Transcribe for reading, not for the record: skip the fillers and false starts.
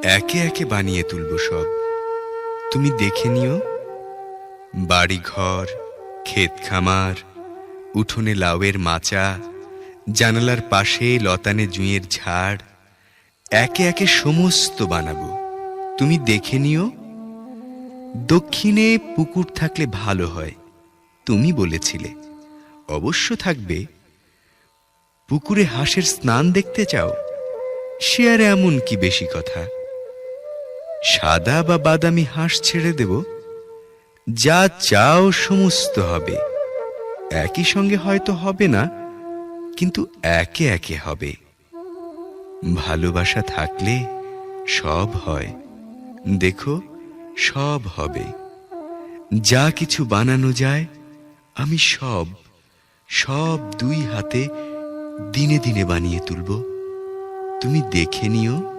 একে একে বানিয়ে তুলব সব, তুমি দেখে নিও। বাড়ি ঘর, ক্ষেত খামার, উঠোনে লাউয়ের মাচা, জানালার পাশে লতানে জুঁয়ের ঝাড়, একে একে সমস্ত বানাবো, তুমি দেখে নিও। দক্ষিণে পুকুর থাকলে ভালো হয়, তুমি বলেছিলে, অবশ্য থাকবে। পুকুরে হাঁসের স্নান দেখতে চাও? সে আর এমন কি বেশি কথা। সাদা বা বাদামি হাঁস ছেড়ে দেব, যা চাও সমস্ত হবে। একই সঙ্গে হয়তো হবে না, কিন্তু একে একে হবে। ভালোবাসা থাকলে সব হয়, দেখো সব হবে। যা কিছু বানানো যায় আমি সব সব দুই হাতে দিনে দিনে বানিয়ে তুলব, তুমি দেখে নিও।